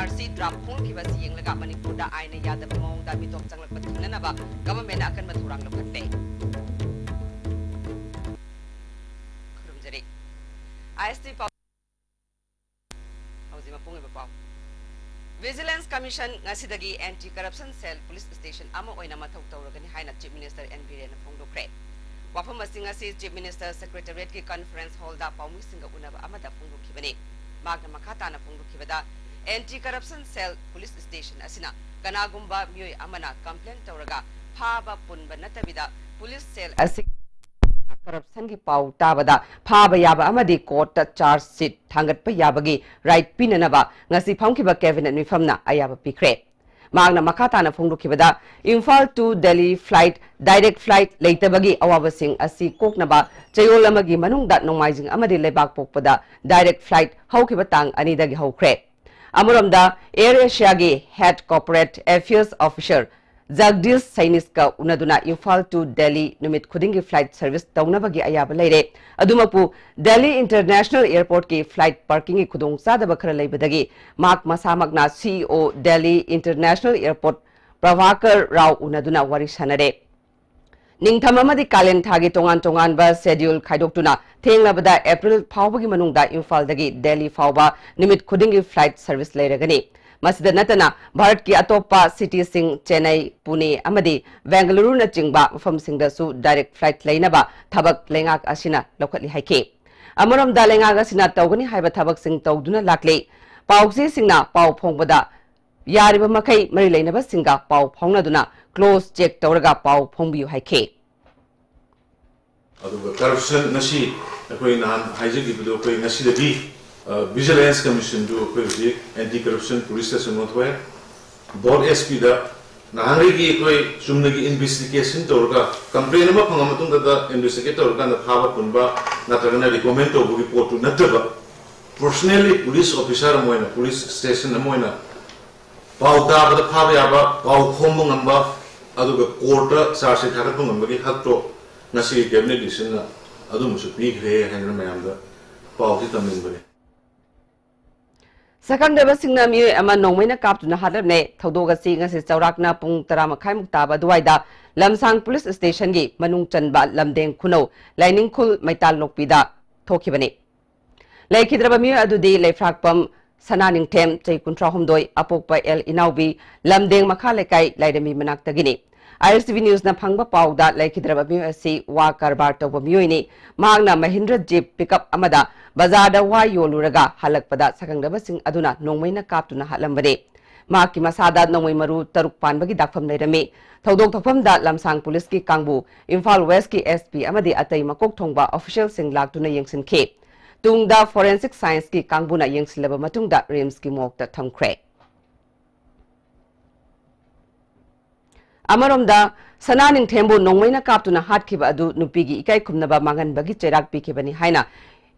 NRC draft phone ki basi yeng laga Manipur da aina yada mong da mi tok changlak pathina na ba government akan mathurang lokate khrum jari IST hauji mapung ba paw Vigilance Commission ngasidagi Anti Corruption Cell Police Station ama oina mathau tawragani haina Chief Minister N Biren phongdokre wafam asing asi Chief Minister Secretariat ki conference hall da pawmi singa unaba amada phongdokhibani magna makata na phongdokhibada Anti Corruption Cell Police Station asina kanagumba miyoi amana complaint tawraga phaba punba natabida police cell asi corruption ki pau tabada phaba yaba amadi court ta charge sheet thangat pa yabagi right pinanaba ngasi phongkiba cabinet mifamna ayaba pikre magna makata na phongdokhibada Imphal to Delhi flight direct flight leitabagi awabasing asi koknaba chayolamagi manungda nongmaijing amadi lebak pokpada direct flight haukiba tang anidagi haukre Amuramda Air Asia gi head corporate affairs officer Jagdish Sainis ka unaduna Imphal to Delhi numit khudingi flight service taunabagi ayaba leire adumapu Delhi International Airport ki flight parking ki khudong sadaba khara leibadagi mak masamagna CEO Delhi International Airport Prabhakar Rao unaduna wari sanare Ningtham amadi kalen thagi tongan ba schedule khaidokuna thenglabada April phawbagi manungda Imphal dagi Delhi phawba nimit khudingi flight service leiragani masida natana Bharat ki atopa city sing Chennai Pune amadi Bangalore na chingba mafam singda su direct flight leinaba thabak lengak asina lokhatli haike amaram da lengak asina tawgani haiba thabak sing tawduna lakle pawsi singna paw phongbada yariba makai mari leinaba singa paw phongnaduna close check tawraga paw phongbiu haike aduga corruption nasi akoi nan haijegi bido koi nasi dagi Vigilance Commission do koi Anti Corruption Police Station notwe board SP da nahari gi koi sumnagi investigation tawraga complaint ma phanga matung da investigate tawraga na phaba punba natragana recommend to bu report to nataba personally police officer moina police station moina pauta ba phaba yaba pau khom ngamba aduga court charge thagat ngambagi hakto nasi cabinet decision na adu musu pigre hanna mayamda pauti tamin Sakang deba singna mi ama nongmaina kaptuna hadabne thodoga si ngasi chawrakna pung 10 makhai muktaba duwaida lamsang police station gi manung chanba lamdeng khuno lining khul maital lokpida thokibani laikhidraba mi adudi leifrakpam sananing them chei 13 apokpa el inaubi lamdeng makha lekai laidami manaktagini IRCV News na phangba pawda laikhidraba mi asi wa karbar tawba miyoini magna Mahindra Jeep pickup amada bazarda wa yoluraga halakpada sakangdaba sing aduna nongmaina kaptuna halambade maki masada nongmai maru taruk panbagi dakpham leirami thodok thokpamda lamsang police ki kangbu Imphal West ki SP amadi atai makok thongba official sing laktuna yengsinke tungda forensic science ki kangbuna yengsilaba matungda RIMS ki mokta thamkhre Amaromda sananing thembu nongmaina kaptuna hatkiba adu nupigi ikai khumnaba manganbagi cherak pikibani haina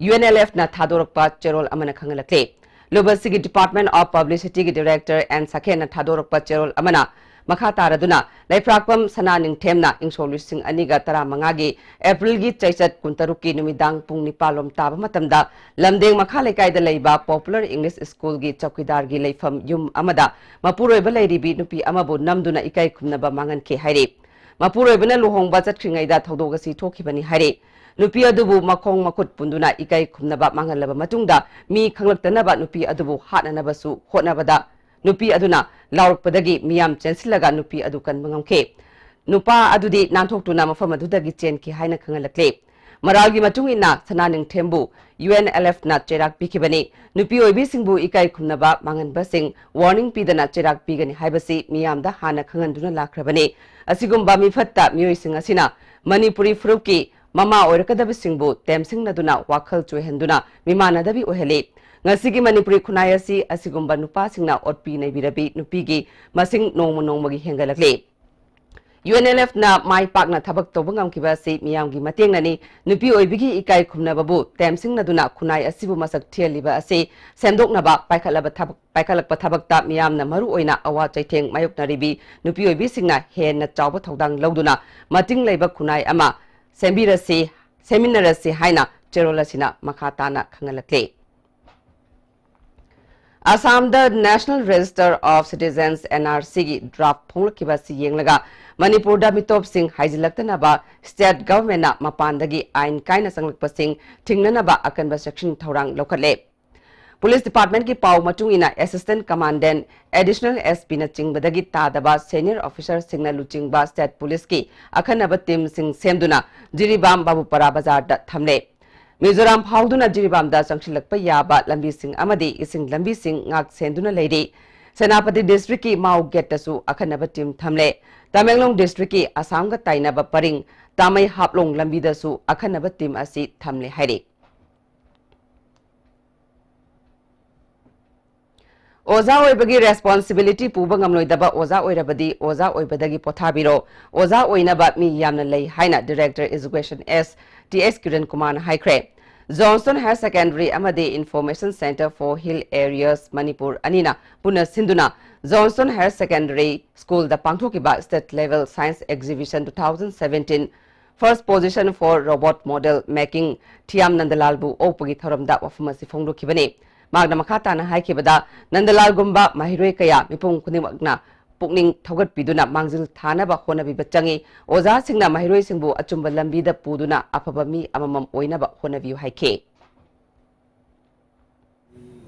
UNLF na thadorokpa cherol amana khangalakle Lobasigi Department of Publicity ki Director and Sakhen na thadorokpa cherol amana makha taraduna laifrakpam sananing themna ingsolusing aniga taramanga gi April gi chaichat kuntaruk ki numidang pung nipalom taba matamda lamdeng makha lekai da leiba Popular English School gi chokidar gi leifam yum amada mapuroi ba leiribi nupi amabu namduna ikai khumnaba mangan ke haire mapuroi bana luhongba chatkhringai da thodoga si thokibani haire nupi adubu makong makut punduna ikai khumnaba mangalaba matungda mi khanglaktanaba nupi adubu hatnanaba su hotnabada nupi aduna laurukpadagi miyam chensilaga nupi adu kan mangamke nupa adudi nanthokutuna mafam adudagi chenki haina khangalakle maralgi matungina sananing thembu UNLF na cherak pikibani nupi oibi singbu ikai khumnaba manganba sing warning pidana cherak pigani haibasi miyamda hana khanganduna lakrabani asigumba mifatta miyoi sing asina Manipuri fruki mama oirakadabi singbu temsingnaduna wakhal choihenduna mimanadabi ohele ngasigi Manipuri khunai asi asigumba nupa singna otpi nei birabi nupigi masing nongmagi hengalakle UNLF na mai pakna thabak tobangam kibasi miyamgi matengnani nupi oibigi ikai khumnababu temsingnaduna khunai asibu masak thialiba ase semdoknaba paikhalakpa thabakta miyamna maru oina awa chaitheng mayoknaribi nupi oibi singna henna chawba thodang lawduna mating leiba khunai ama seminarasi haina cherolasina makhatana khangalakle Assam the National Register of Citizens NRC gi draft phonglakiba si yenglaga Manipur da mitop sing haijilaktanaba state government na mapandagi ain kaina sanglakpa sing thingnanaba akanba section thorang lokatle Police Department ki pau matungina Assistant Commandant Additional SP na chingbadagi tadaba Senior Officer singna luchingba State Police ki akhanaba team sing semduna Jiribam Babupara Bazar da thamle Mizoram Hauduna Jiribam da Sangshilakpa Yaba Lambi Singh Amadi Ising Lambi Singh Ngak Senduna Lady Senapati District ki Mau Getasu Akhanaba Team Thamle Tamenglong District ki Assam ga Tainaba Paring Tamai Haplong Lambi Dasu Akhanaba Team Asi Thamle Hairi Oza oibagi responsibility puba ngamloidaba oza oirabadi oza oibadagi pothabiro oza oinaba mi yamna lei haina Director Education S TS Kiran Kumar Haikre Johnson Higher Secondary Amadi Information Center for Hill Areas Manipur Anina Puna Sinduna Johnson Higher Secondary School the Pangthokiba State Level Science Exhibition 2017 First position for robot model making Thiam Nandalalbu opagi thoramda wafamasi phongdokibani Magna Makata na haikibada Nandalal Gumba Mahiroi Kaya Mipung Kunimagna Pukning Togat Piduna Mangzil Tana Bakona Bibachangi Oza Singna Mahiroi Singbu Achumba Lambida Puduna Apabami Amamam Oina Bakona View Haike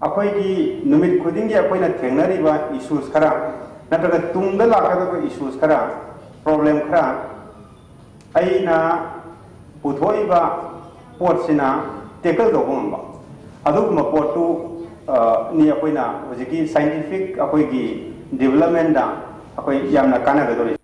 Akoigi Numit Kudingi Akoina Tenariba issues Kara Nataga Tundala issues Kara problem Kara Aina Putoiba Portsina Tekal Dogumba Aduguma Portu ni akoina hojiki scientific akoigi development da akoi yamna kanagadori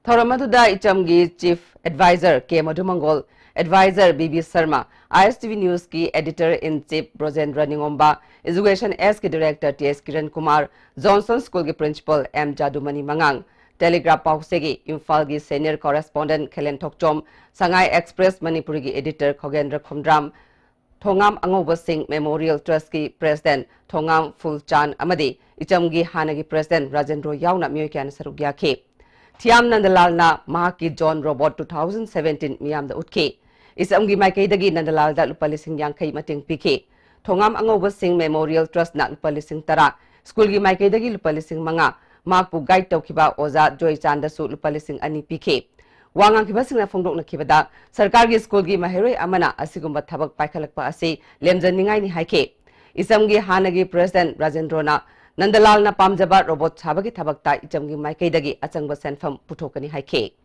Thoramatuda Ichamgi Chief Advisor K Madhumangol Advisor BB Sharma ISTV News ki Editor in Chief Brojendra Ningomba Education S ki Director TS Kiran Kumar Johnson School ki Principal M Jadumani Mangang Telegraph Pausegi Imphal ki Senior Correspondent Khelen Thokchom Sangai Express Manipuri ki Editor Khogendra Khomdram Thongam Angoba Singh Memorial Trust ki President Thongam Fulchan Amadi Ichamgi Hanagi President Rajendro Yauna Myoikyan Sarugya Ke Thiam Nandalal na Mahaki John Robot 2017 Miyam da Utke Isamgi Maikay dagi Nandalal da Lupalising Yankay Mating Pike Thongam Angoba Singh Memorial Trust na Lupalising Tara School gi Maikay dagi Lupalising Manga Mahakpu Guide Tawkiba Oza Joy Chandasu Lupalising Ani Pike Wangang kibasing na phongdok na kibada sarkar gi school gi mahiroi amana asigumba thabak paikhalakpa asi lemjaningai ni haike isamgi hanagi president Rajendro na Nandalal na pamjaba robot chabagi thabakta ichamgi maikai dagi achangba senfam puthokani haike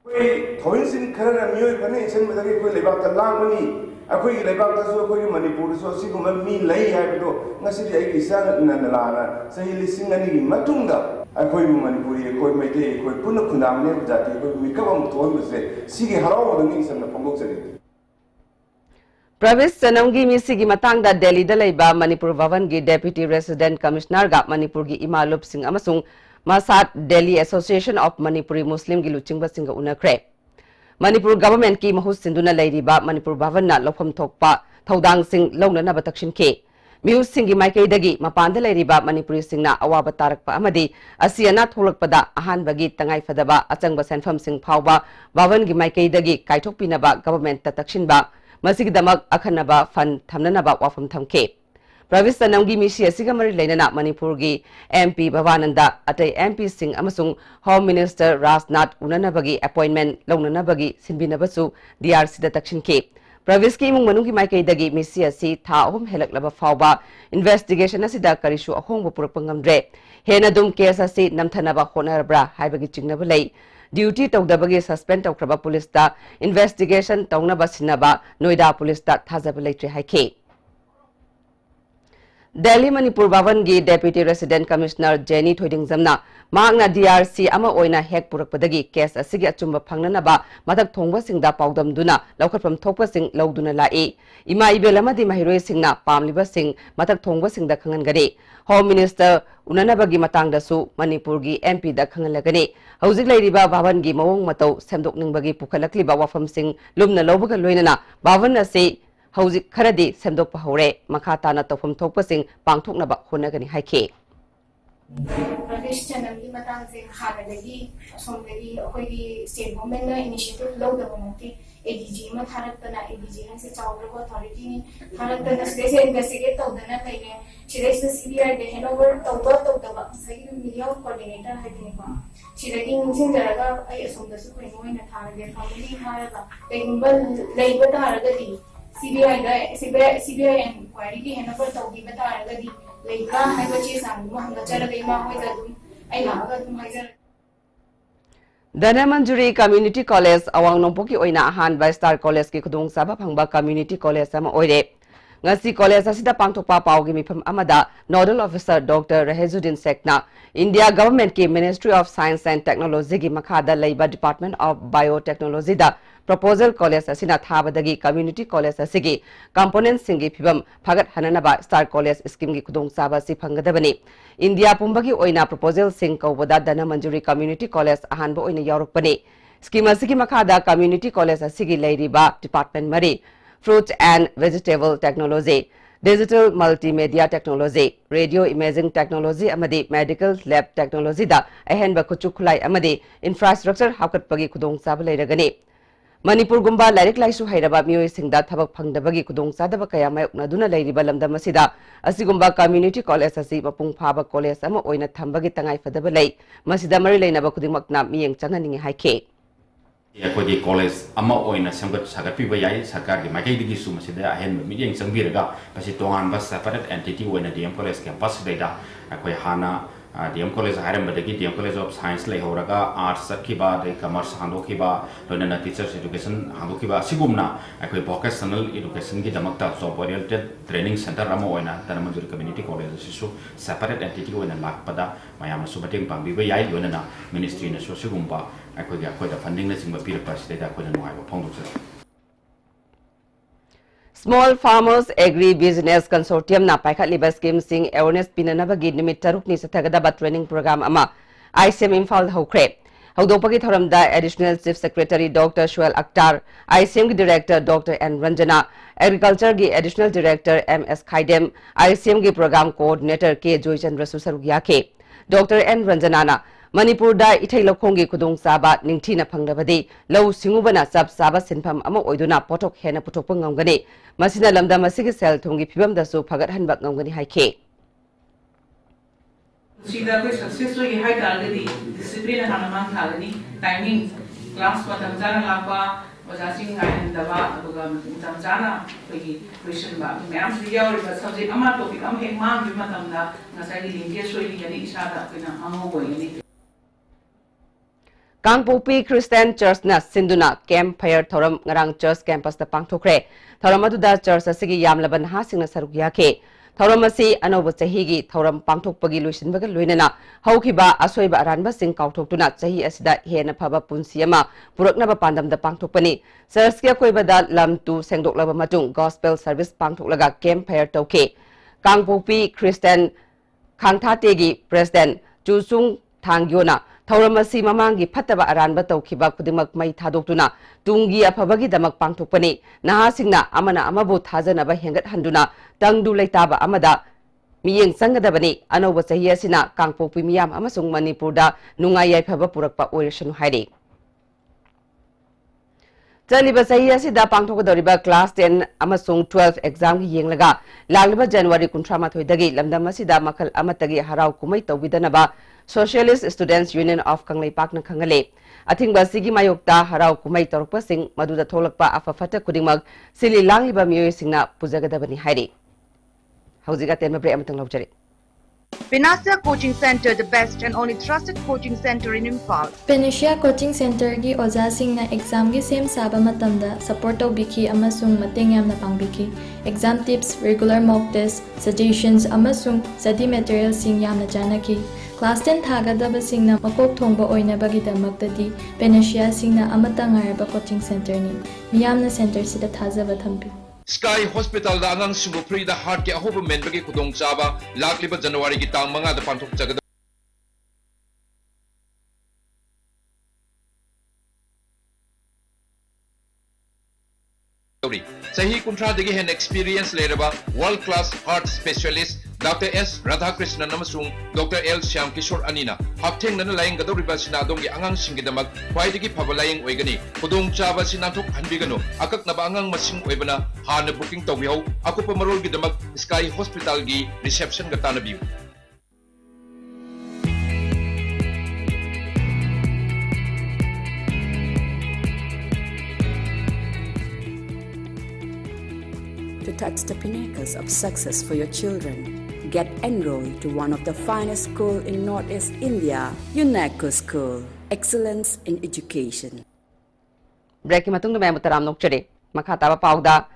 koi thoinsin khara miyoi khane isen medagi koi lebak ta langani akoi lebak ta so koi manipur so sigumba mi lai haido ngasi di ai isa Nandalal sahi lising ani gi matungda akoi manipuri akoi mete akoi punna khundamne jati akoi mikawam thon bese sigi haraw dang isam na phongok sari Pravis Sanamgi Misigi Matangda Delhi Dalaiba Manipur Bhavan gi Deputy Resident Commissioner ga Manipur gi Imalup Singh amasung Masat Delhi Association of Manipuri Muslim gi Luchingba Singha unakre Manipur government ki mahus sinduna lairiba Manipur Bhavan na lopham thokpa thodang sing launana batakshin ke Mius Singi Maikay dagi mapanda lairiba Manipuri Singna awaba tarakpa amadi asiyana tholakpada ahan bagi tangay fadaba achangba senfam sing phawba Bhavan gi Maikay dagi kaithokpinaba government tatakshinba Masigidamak akhanaba fan thamnanaba wafam thamke Pravis Sanamgi Mishi asigamari lainana Manipur gi MP Bhavananda atay MP Singh amasung Home Minister Rajnath unanabagi appointment launanabagi sinbinabasu DRC da takshinke Pravis ki imung manung ki Maikay dagi Mishi asi tha ahum helaklaba fawba investigation asida karishu ahongba purakpa ngamdre hena dum case asi namthanaba honarabra haibagi chingnaba lei Duty tawdabagi suspend tawkraba police ta investigation tawnaba sinaba Noida police ta thajaba leitre haike Delhi Manipur Bhavan gi Deputy Resident Commissioner Jenny Thoiding Jamna Magna DRC ama oina hek purakpadagi case asigi achumba phangnanaba matak thongba singda paudam duna laukhatpam thokpa sing lauduna lai ima ibelamadi mahiroi singna pamliba sing matak thongba singda khangangani Home Minister unanabagi matangdasu Manipur gi MP da khangalagani hauzik lairiba Bhavan gi mawong matau semdokningbagi pukhalakliba wafam sing lumna lobaga loinana Bhavan ase hauzik kharadi semdokpa hore makhatana tawfam thokpa sing pangthoknaba honagani haike Pradesh channel की मतंग से खाना लगी सोमलगी अखोई state government ने initiative लो दबनती ADG में थारतना ADG है से चावल को अथॉरिटी ने थारतना से इन्वेस्टिगेट तौदना लेने सिरे से सीबीआई दे हैंडओवर तौदबा सही मीडिया कोऑर्डिनेटर है दिनेको सिरेगी निसिंग जरगा आई असोमदसु कोई मोइना थारगे फैमिली थारगा पेगुंबल लेइबा थारगदी सीबीआई इंक्वायरी की हैंडओवर तौदी बतारगदी लेइका है बच्चे सांगु हम गचरगे मा होइदा दुम आई लागा दुम हाइजर धनमंजुरी कम्युनिटी कॉलेज अवांग नोंपोकी ओइना अहानबा स्टार कॉलेज की खुदोंग साबा फंगबा कम्युनिटी कॉलेज अमा ओइरे ngasi college asida pangthokpa paugi mifam amada nodal officer Dr. Rahezuddin Sekna India government ki Ministry of Science and Technology gi makhada leiba Department of Biotechnology da proposal college asina thabadagi community college asigi components singi phibam phagat hananaba star college scheme gi khudong saba si phangadabani India pumbagi oina proposal sing kawada dana manjuri community college ahanba oina yaurukpani scheme asigi makhada community college asigi leiriba department mari Fruit and Vegetable Technology, Digital Multimedia Technology, Radio Imaging Technology, amadi Medical Lab Technology da ahenba kuchukulai amadi infrastructure hakatpagi kudong saba leiragani. Manipur gumba lairik laisu hairaba mioi singda thabak phangdabagi kudong sadaba kaya mayuknaduna leiriba lamdam asida asigumba community college asi mapung phaba college ama oina thambagi tangai fadaba lei masida mari leinaba kudingmakna miyeng changaningi haike. अखोदी college अमा ओइना संगत सागपिबा याय सरकार की माइकैदगी सु मसिदा अहेन मिडियंग संबिरगा पसि तोंगान बस सेपरेट एंटिटी ओइना डीएम कॉलेज कैंपस देदा अखोय हाना डीएम कॉलेज हारमबदगी डीएम कॉलेज ऑफ साइंस लेहौरगा आर्ट्स सखिबा दे कॉमर्स हांदोखिबा लोनना टीचर्स एजुकेशन हांदोखिबा सिगुमना अखोय वोकेशनल एजुकेशन की दमकता जॉब ओरिएंटेड ट्रेनिंग सेंटर अमा ओइना धनमंजुरी कम्युनिटी कॉलेज सिसु सेपरेट एंटिटी ओइना लाखपदा मयाम सुबतेंग पांबिबा याय लोनना मिनिस्ट्री ने सोसिगुमबा Small Farmers Agri Business Consortium na paikhatliba scheme sing awareness pinanabagi nimit tarukni sathagadaba training program ama ICM Imphal hokre hawdopagi thoramda Additional Chief Secretary Dr. Shuail Akhtar ICM gi Director Dr. N Ranjana Agriculture gi Additional Director MS Khaidem ICM gi Program Coordinator K Joychandra Susaruk yake Dr. N Ranjana na Manipur da ithai lokhongi kudong saba ningthina phangnabadi lau singubana sab saba sinpham ama oiduna potok hena putokpa ngamgani masina lamda masigi sel thongi phibam da su phagat hanbak ngamgani haike sida ko success oi hai targeti discipline hanama thagani timing class patam jana lapa wajasing ngain daba aduga tamjana kogi question ba ma'am riya or subject ama topic am he ma bi matamda ngasai linkage soi yani isada kina amo boyani Kangpopi Christian Church na Sinduna Campfire Thoram ngarang Church campus da pangthokre Thoram aduda church asigi yamlaban ha singna saruk yake Thoram asi anoba chahi gi thoram pangthokpagi loisinbaga loinana haukiba asoiba aranba sing kauthokuna chahi asida hena phaba punsi ama puraknaba pandam da pangthokpani church ki akoiba da lam tu sengdoklaba matung gospel service pangthoklaga campfire tauke Kangpopi Christian Khangthate gi president Chusung Thangyona Thauramasi mamangi phataba aranba tawkhiba kudimak mai thadoktuna tungi aphabagi damak pangthokpani nahasingna amana amabu thajanaba hengat handuna tangdu leitaba amada miyeng sangadabani anoba chahi asina Kangpopi miyam amasung Manipurda nungai yaiphaba purakpa oirasanu hairi Chaliba chahi asida pangthokadoriba class 10 amasung 12 exam gi yenglaga lagliba January 38 dagi lamdam asida makhal amatagi harau kumai tawbidanaba Socialist Students Union of Kanglaipak na khangale athingba sigi mayokta harau kumai torokpa sing maduda tholakpa afafata kudingmag sili langliba miyoi singna pujagadabani hairi haujiga tenma break amatang laujari Panacea Coaching Center, the best and only trusted coaching center in Imphal. Panacea Coaching Center gi oja singna exam gi sem saba matamda support tawbiki amasung mateng yamna pangbiki exam tips regular mock test suggestions amasung study materials sing yamna janaki Class 10 thagadaba singna makok thongba oinabagi damaktadi Panacea singna amatang araba coaching center ni miyamna center sida thajaba thambi Sky Hospital da angang singo free da heart ke ahoba men bagi kudong chaba lakliba January ki tang manga da panthok jagada Sahi Kuntra Digi Hen Experience Leraba, World Class Heart Specialist, Dr. S. Radhakrishnan Namasung, Dr. L. Shyam Kishore Anina, Hapting Nana Laying Gadoriba Sinadongi Angang Singidamak, Kwaidigi Pavalaying Wegani, Pudong Chava Sinatok Hanbigano, Akak Nabangang Masing Webana, Hana Booking Tawio, Akupamarol Gidamak, Sky Hospital Gi, Reception Gatanabu. To touch the pinnacles of success for your children, get enrolled to one of the finest schools in Northeast India, UNESCO School. Excellence in Education. Break matung na mutaram nokchare makata pauda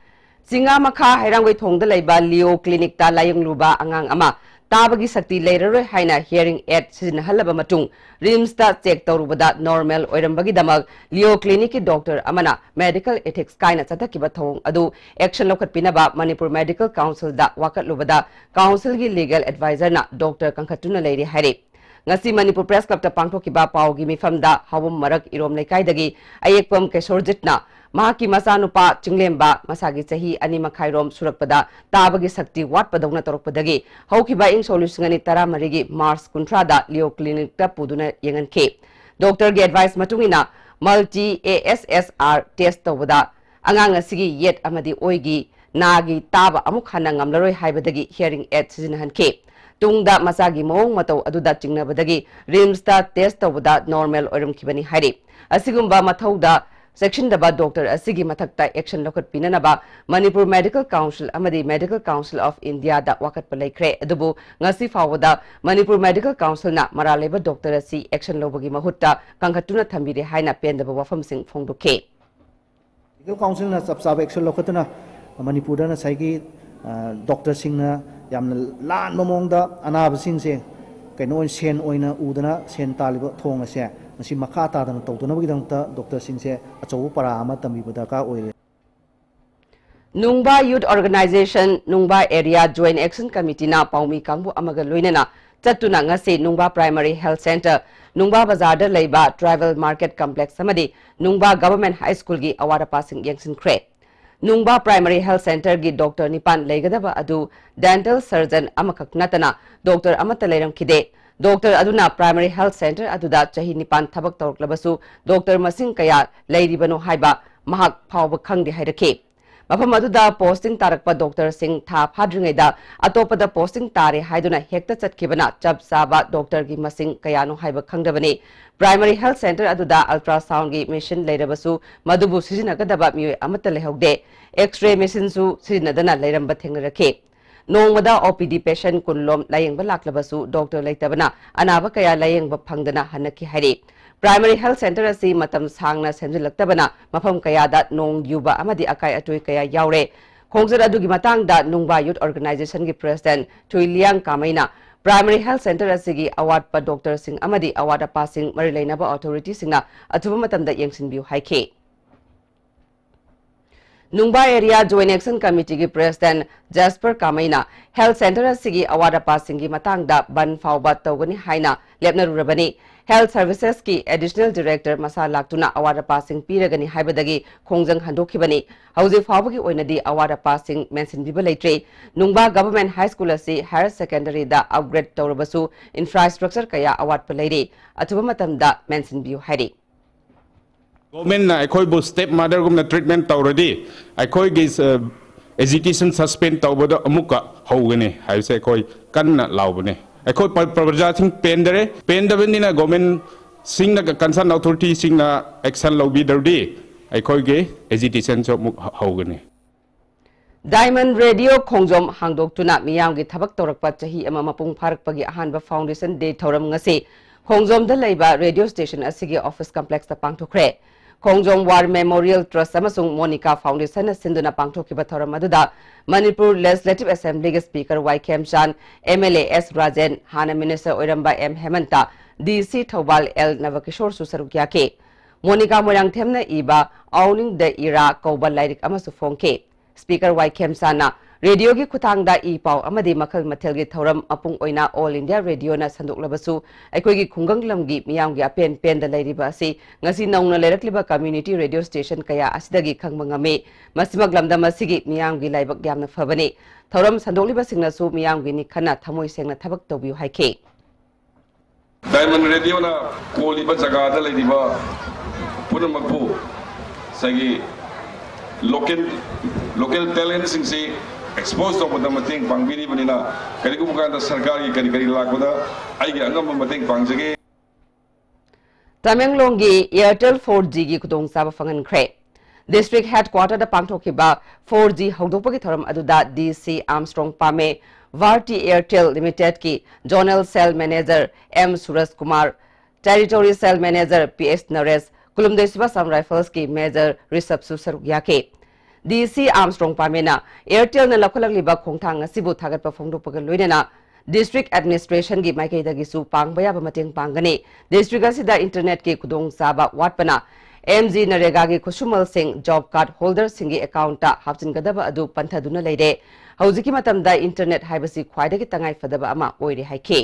singa makha hairangwei thongda leiba Leo Clinic ta layang luba angang ama tabagi sakti leiraroi haina hearing aid sizin halaba matung rims ta check tawrubada normal oirambagi damak Leo Clinic ki doctor amana medical ethics kaina chatakiba thong adu action lokhat pinaba Manipur Medical Council da wakat lubada council gi legal advisor na Dr. Kankhatuna leiri haire ngasi Manipur Press Club ta pangthokiba paugi mifamda hawum marak irom leikaidagi ayekpam kesorjitna mahaki masanupa chinglemba masagi chahi ani makhairom surakpada tabagi sakti watpadongna torokpadagi haukiba ing solution tara marigi Mars kuntrada Leo Clinic ta puduna yenganke doctor ge advice matungina multi ASSR test tawada angang asigi yet amadi oigi nagi taba amuk hana ngamlaroi haibadagi hearing aid sizinhanke tungda masagi mong matau aduda chingnabadagi rims ta test tawada normal oiram kibani hairi asigumba mathauda section daba doctor asigi mathakta action lokat pinanaba Manipur Medical Council amadi Medical Council of India da wakat palaikre adubu ngasi fawada Manipur Medical Council na maraleba doctor asi action lobagi mahutta kangkhatuna thambire haina pendaba wafam sing phongduke Medical Council na sabsab action lokatuna Manipur na saigi doctor singna yamna lan mamongda anaba singse kaino sen oina udana sen taliba thonga se masi makha ta dana tawduna bagidangta doctor singse achaw para ama tambibada ka oire Nungba Youth Organization Nungba Area Joint Action Committee na paumi kangbu amaga loinana chatuna ngase Nungba Primary Health Center Nungba Bazar da leiba Travel Market Complex samadi Nungba Government High School gi awara passing yangsin kre Nungba Primary Health Center gi Dr. Nipan leigadaba adu dental surgeon amakak natana Dr. Amata leiram kide Dr. Aduna Primary Health Center aduda chahi nipan thabak tawrklabasu Dr. Masing kaya leiribano haiba mahak phawba khangdi hairake mafam aduda posting tarakpa Dr. Singh tha phadringaida atopada posting tare haiduna hekta chatkibana chap saba Dr. gi masing kayano haiba khangdabani Primary Health Center aduda ultrasound gi machine leirabasu madubu sijinagadaba mioi amata lehogde X-ray machine su sijinadana leiramba thengrake Nongmada OPD patient kunlom layeng balaklabasu Dr. Leitabana anaba kaya layeng bapangdana hanaki hari Primary Health Center asi matam sangna senjilaktabana mafam kaya da nong yuba amadi akai atui kaya yaure khongjar adugi matangda Nungba Youth Organization gi President Thuiliang Kamaina Primary Health Center asigi award pa Dr. Singh amadi award passing marilainaba authority singna athuba matamda yengsinbiu haike Nungba Area Joint Action Committee gi President Jasper Kamaina Health Center asigi award passing gi matangda ban fawba tawgani haina lepnarurabani Health Services ki Additional Director Masa Laktuna award passing piragani haibadagi khongjang handokibani hauji fawbagi oinadi award passing mention biba leitre Nungba Government High School asi Higher Secondary da upgrade tawrabasu infrastructure kaya award palaire athuba matamda mention biu hairi Government na ekoi bu step mother gum na treatment tawradi ekoi gis agitation suspend tawbada amuka hawgani haise ekoi kanna lawbane ekoi praja sing pendabani na government sing na concern authority sing na action lawbi dardi ekoi ge agitation so muk hawgani Diamond Radio Khongjom hangdok tuna miyam gi thabak torakpa chahi ama mapung pharakpagi ahanba foundation day thoram ngase Khongjom da leiba radio station asigi office complex ta pangthokre Khongjom War Memorial Trust amasung Monica Foundation sinduna pangthokiba thoram aduda Manipur Legislative Assembly ge Speaker YKM Chan MLA S Rajen Hana Minister Oiramba M Hemanta DC Thobal L Navakishore Susarukya ke Monica Moyang Themna iba Owning the Era Kobal Lairik amasu phongke Speaker YKM Sana radio की खुतांगदा ई पाव अमदी मखल मथेल की थौरम अपुंग ओइना all India radio ना संदोकलबसु अखोगी खुंगंग लमगी मियांगी open pain the लेरिबा असि ngasi नौना लेरकलिबा community radio station कया असिदगी खंगमंगमे मसिमक lambda मसिगी मियांगी लाइबक यामना फबने थौरम संदोकलिबा सिंगनासु मियांगी नि खना थमोय सेंगना थबक तोबियु हाइके diamond radio ना कोलिबा जगादा लेरिबा पुनमकबु सगी लोकल टैलेंट सिंगसे एक्सपोज तो बदम मतेंग पांगबिनी बनिना करिगु मुकांदा सरकार की करी लाकबदा आइगे अंगम मतेंग पांगजगे तमेंगलोंगी एयरटेल 4G की खुदोंग साबा फंगनख्रे डिस्ट्रिक्ट हेडक्वार्टर दा पांगथोखिबा 4G हौदोपगी थरम अदुदा DC Armstrong Pame Bharti Airtel limited की zonal sale manager M Suraj Kumar territory sale manager PS Naresh कुलुमदेसिबा सम राइफल्स की मेजर रिसप सुसरुक याके DC आर्मस्ट्रांग पामेना एयरटेल न लखलगलिबा खोंथांग असिबु थागतपा फोंदोपग लोइनेना डिस्ट्रिक्ट एडमिनिस्ट्रेशन की माइकैदगिसु पांगबयाब मतेंग पांगने डिस्ट्रिक्ट असिदा इंटरनेट की खुदोंग साबा वाटपना MG नरेगा की Khushumal Singh job card holder Singh की अकाउंट ता हापचिनगदबा अदु पंथदुना लेरे हौजिकी मतमदा इंटरनेट हाइबसी ख्वाइदगी तंगाई फदबा अमा ओइरे हाइके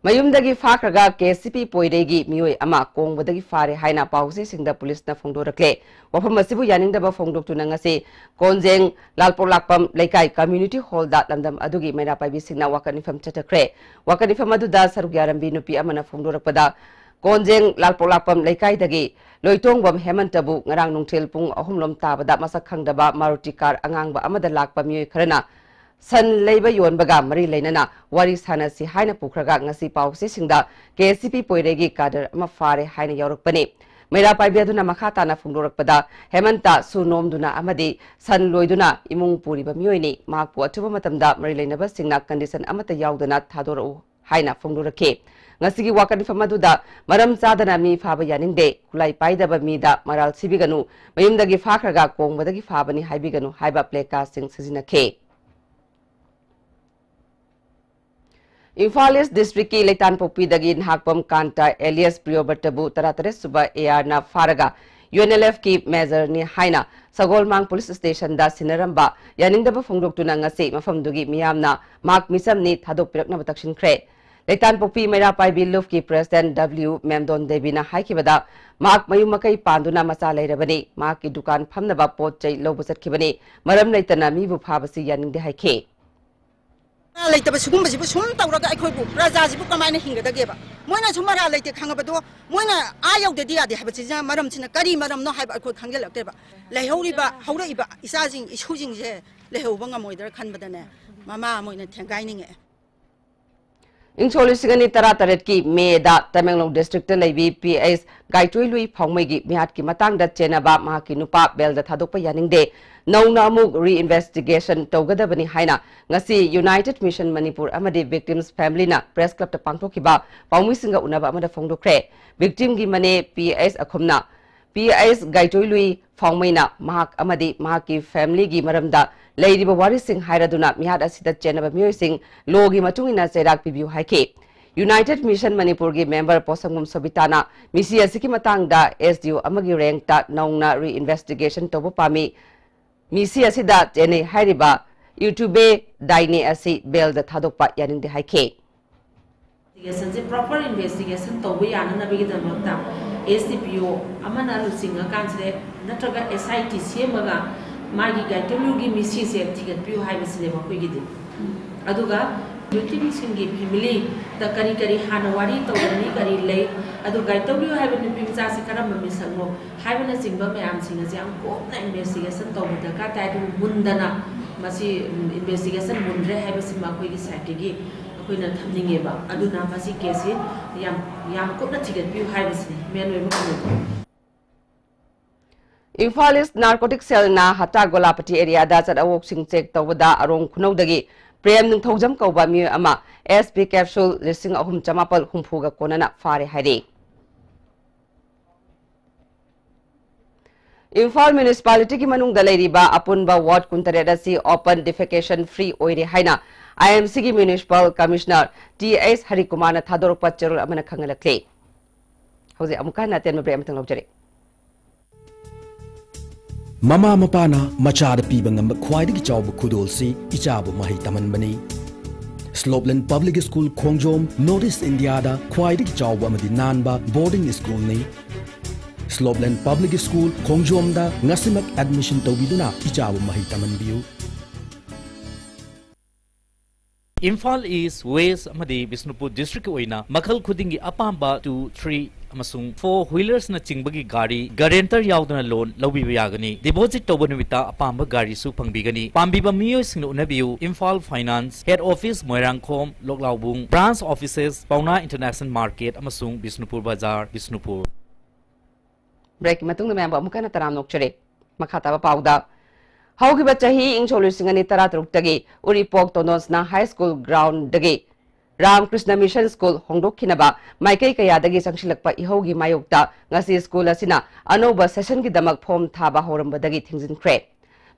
मयुमदगी फाखरगा KCP पोइरेगी मियोय अमा कोंगबदगी फारे हाइना पाउसी सिंगदा पुलिस न फोंदोरकले वफम मसिबु यानिंगदबा फोंदोक्तुना ngasi कोंजेंग लालपोलाकपम लेकाई कम्युनिटी हॉल दा लंदम अदुगी मेरा पाइबी सिंगना वाकनिफम चटखरे वाकनिफम अदुदा सरुग्यारंबी नुपी अमना फोंदोरकपदा कोंजेंग लालपोलाकपम लेकाई दगी Loitongbam हेमंतबु ngarang nungthil pung 3 lom tabada masak khangdaba maruti car angangba amada lakpa miyoy kharana सन लेबा योनबगा मरी लेनना वारी सानसी हाइना पुखरगा ngasi पाउसी सिंगदा KCP पोइरेगी कादर अमा फारे हाइना यौरकपने मेरा पाइबियादुना मखाताना फुंगदोरकपदा हेमंता सुनोमदुना अमदि सन लोइदुना इमुंग पुरिबा मियोयनी माकपु अथुबा मतमदा मरी लेनबा सिंगना condition अमता याउदना थादोरउ हाइना फुंगदोरके ngasi wakani famaduda maram chadana mi phaba yaningde kulai paidaba mida maral sibiganu mayumdagi fakhraga kongbadagi phabani haibiganu haiba pleka sing sizinakhe Imphal East District की लेतान पोपी दगी नागपम कांटा alias प्रियोबर्टबु तरातरे सुबह AR ना फारगा UNLF की major नि हाइना सगोलमांग पुलिस स्टेशन दा सिनरंबा यानिंगदबा फोंदोक्तुना ngasi मफमदुगी मियामना mark मिसमनि थादोकपिरकना बतक्षिनख्रे लेतान Poppy मेरा पाइबी loop की president W मेमदोन Devina हाइकिबदा mark मयुमकई पांदुना मचा लेरबनी मार्क की दुकान फमनबा पोत चै लोबु चटखिबनी मरम लेतना मीबु फाबसी यानिंगदे हाइखे लेतब सिगुमबसिबु सुम तौरगा अखोइबु प्रजासिबु कमाइना हिंगदगेबा मोइना सुमरा लेते खांगबदो मोइना आ यौददि यादे हाबसिजा मरमसिना करी मरमनो हाइबा अखोइ खांगेलक्तेबा लेहौरिबा हौरइबा इसाजिंग इशुजिंगजे लेहौबा ngमोइदर खनबदने मामा मोइना थेंगाइनिंगे इंचोलिसिगनी तरातरेट की मेदा तमेंगलोंग डिस्ट्रिक्ट लेबी PS गाइटुइलुई फौमेगी मिहात की मतंगदा चेनाबा माकी नुपा बेलदा थादोकपा यानिंगदे नौना अमुक री इन्वेस्टिगेशन तौगदबनी हाइना ngasi यूनाइटेड मिशन मणिपुर अमदि विक्टिम्स फैमिली ना प्रेस क्लब ता पांगथोखिबा पाउमिसिंगा उनाबा अमदा फोंदोखरे विक्टिम की मने PS अखुमना PS गाइटुइलुई फौमेना महाक अमदि महाकी फैमिली की मरमदा लेरिबा वारी सिंह हाइरादुना मिहाद असिदा चेनबा मियोय सिंह लोगी मतुंगिना चेराक पिबियु हाइके यूनाइटेड मिशन मणिपुर की मेंबर पोसंगुम सबिताना मिसी असिकी मतंगदा SDO अमगी रैंक ता नौना री इन्वेस्टिगेशन तोबो पामी मिसी असिदा चेने हाइरिबा यूट्यूबे दाइने असि बेल द थादोकपा यानिंगदे हाइके इन्वेस्टिगेशन से प्रॉपर इन्वेस्टिगेशन तोबो याननबगी दमकता SDPO अमना लुसिंगा कांसले नत्रगा SIT सेमगा मागी गाइटुलुगी मिसी से थिगतपियु हाइबसिने बखोइगिदि अदुगा युटिमिसिंगी फैमिली द करी करी हानवारी तोगनी करी ले अदु गाइटुलु हाइबनि पिमचा से करम मिसंगो हाइबना सिंगबा मयाम सिंगा जे कोपना इन्वेस्टिगेशन तोबदा का ताइदु मुंदना मसी इन्वेस्टिगेशन मुंद्रे हाइबसि माखोइगी साइटगी अखोइना थमनिंगेबा अदुना मसी केसे याम कोपना थिगतपियु हाइबसिने मेनवेबो कनो Imphal East Narcotic Cell na Hata Golapati area da chat awok sing check tawda arong khunodagi prem nung thaujam kauba mi ama SP capsule listing ahum chamapal humphuga konana fare haire Imphal municipality ki manung da leiriba apunba ward kuntareda si open defecation free oire haina IMC ki municipal commissioner TS Harikumar na thadorpa cherul amana khangalakle hoje amuka na ten prem tang lobjare Mama mapana machada piba ngamba khwaidagi chawba khudolsi ichabu mahi tamanbani. Slopeland Public School Khongjom Northeast India da khwaidagi chawba amadi nanba boarding school ni. Slopeland Public School Khongjom da ngasimak admission tawbiduna ichabu mahi tamanbiu. Imphal East, West amadi Bishnupur District oina makhal khudingi apamba 2, 3 amasung 4 wheelers na chingbagi gari guarantor yaudana loan lawbiba yagani deposit tawba numita apamba gari su pangbigani pambiba miyoi singno unabiu Imphal Finance Head Office Moirangkhom Loklaubung Branch Offices Pauna International Market amasung Bishnupur Bazaar Bishnupur. Break matung na member mukana taram nokchere makhataba pauda. Haugiba chahi ing cholusingani taratruk tagi Uripok Tonos na High School Ground dagi Ram Krishna Mission School Hongdok Kinaba Maikai Kaya dagi Sangshilakpa Ihogi Mayokta ngasi school asina anoba session gi damak form thaba horamba dagi thingzin kre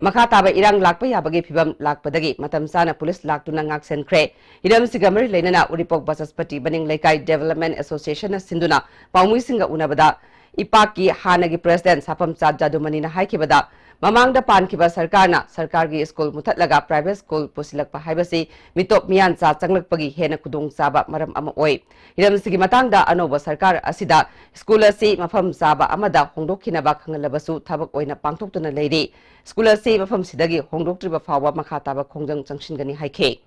makhataba irang lakpa yabagi phibam lakpa dagi matam sana police laktuna ngaksen kre hiram sigamari leinana Uripok Basaspati Baning Laikai Development Association na sinduna paumui singa unabada ipaki hanagi president sapam chat jadumani na haikibada Mamangda pankiba sarkargi school mutatlaga private school pusilakpa haibasi mitop miyan sa changlakpagi hena kudung saba maram ama oi hiram sigi matangda anoba sarkar asida school asi mafam saba amada hongdokkinaba khangalabasu thabak oina pangthoktuna leiri school asi mafam sidagi hongdoktriba fawa makhataba khongjang changsingani haike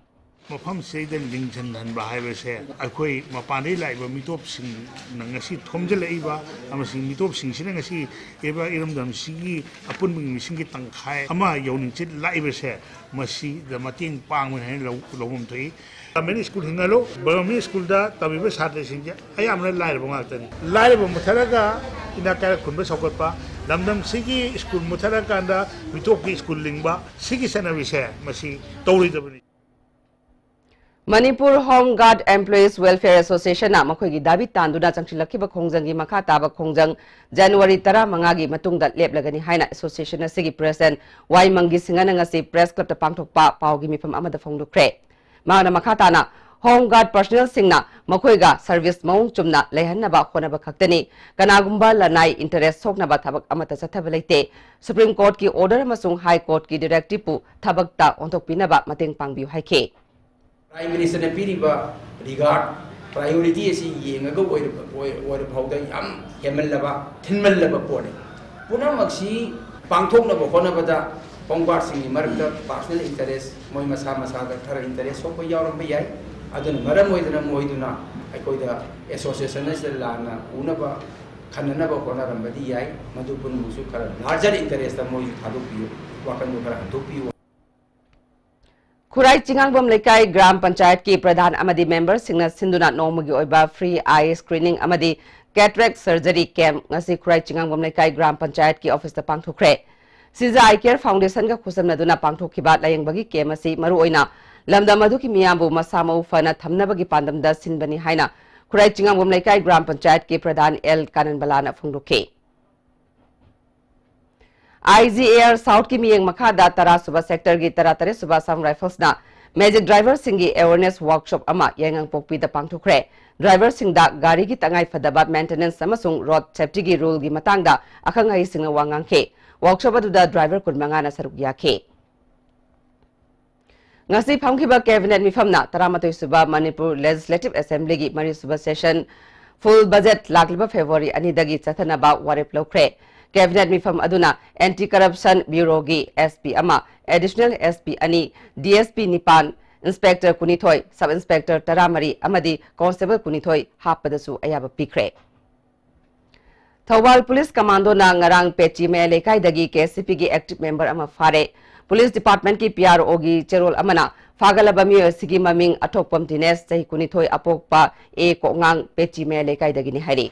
Mafam Saydan Lingchan and Bahayase, Akoi, Mapani like Mitop Sing Nangasi, Tomjalaiva, Amasing Mitop Sing Sinangasi, Eva Iramdam Sigi, upon Missingi Tankai, Ama Yoninchit Livese, Masi, the Matin Pang and Lomum Tree. A many school Hingalo, Burmese school da, Tabibas Harding, I am not liable Martin. Liable Mutaraga in a Karakumba Sokopa, Lamdam Sigi School Mutaraganda, Mitoki School Lingba, Sigi Sanavise, Masi, Tori. Manipur Home Guard Employees Welfare Association na makhoi gi dabi tanduna changchilakiba khongjang makha taba khongjang January 15 gi matungda leplagani haina association asigi president Wai Mangi Singana ngasi press club ta pangthokpa paugi mifam amada phongdukre magna makha tana Home Guard personnel singna makhoi ga service maung chumna lehanaba khonaba khaktani kanagumba lanai interest soknaba thabak amata chathaba leite Supreme Court ki order amasung High Court ki directive pu thabak ta ontokpinaba mateng pangbiu haike Prime Minister ne piriba regard priority esi yengaga oir phauda yam hemallaba thinmallaba pone punamaksi pangthokna bokona bada pongbar singi marda personal interest moi masa da thara interest so ko yawram ba yai adun maram moidana moiduna aikoida association na lana unaba khanana ba kona rambadi yai madupun musu kara larger interest ta moi thadukpiyo wakan kara thadukpiyo Kurai Chingangbom Lekai Gram Panchayat ki Pradhan Amadi member Singna Sinduna Nomagi Oiba free eye screening Amadi cataract surgery camp ngasi Kurai Chingangbom Lekai Gram Panchayat ki office ta pangthokre Siza Eye Care Foundation ga khusamna duna pangthokhiba layingbagi camp asi maru oina lamda madu ki miyambu masamau fana thamnabagi pandamda sinbani haina Kurai Chingangbom Lekai Gram Panchayat ki Pradhan L Kananbalana phungdokhe IGAR South ki miyeng makhada tara suba sector gi tara tare suba Sam Rifles na magic driver singi awareness workshop ama yengang pokpi da pangthokre driver singda gari gi tangai fadaba maintenance amasung road safety gi rule gi matangda akhangai singna wangang khe workshop adu da driver kunmanga na saruk yakhe ngasi phamkhiba cabinet mifamna taramatoi suba Manipur Legislative Assembly gi mari suba session full budget lakliba February ani dagi chathanaba warep lokre Cabinet mifam aduna Anti-Corruption Bureau gi SP ama Additional SP ani DSP Nipan Inspector Kunithoi Sub Inspector Taramari amadi Constable Kunithoi hapadasu ayaba pikre Thawal Police Commando na ngarang pechi me lekai dagi KCP gi active member ama fare Police Department ki PRO gi cherol amana fagalabami sigi maming atokpam Dines sahi Kunithoi apokpa e kongang pechi me lekai dagi ni hari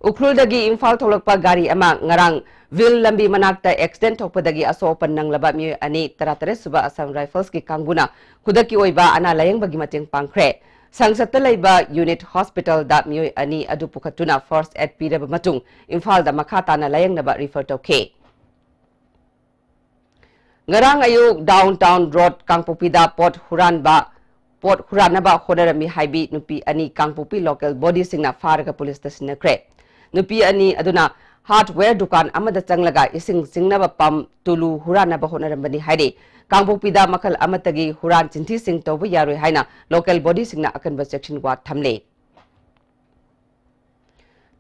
Ukrul dagi Imphal tholakpa gari ama ngarang vil lambi manakta accident thokpa dagi asopan nang laba mi ani taratare suba Assam Rifles ki kangbuna kudaki oiba ana layang bagi mateng pangkhre sangsatta laiba unit hospital da mi ani adu pukhatuna first aid piraba matung Imphal da makhata na layang naba refer tokhe ngarang ayuk downtown road kangpopida port huranaba hodarami haibi nupi ani kangpopi local body singna faraga police station kre Nupi ani aduna hardware दुकान अमदा चंगलगा इसिंग सिंगनबा पम तुलु हुरानबा होनरंबनी हाइदे कांगपोकपीदा मखल अमतगी हुरान चिंथी सिंग तौबा यारोय हाइना local body सिंगना अकनबा section वा थमले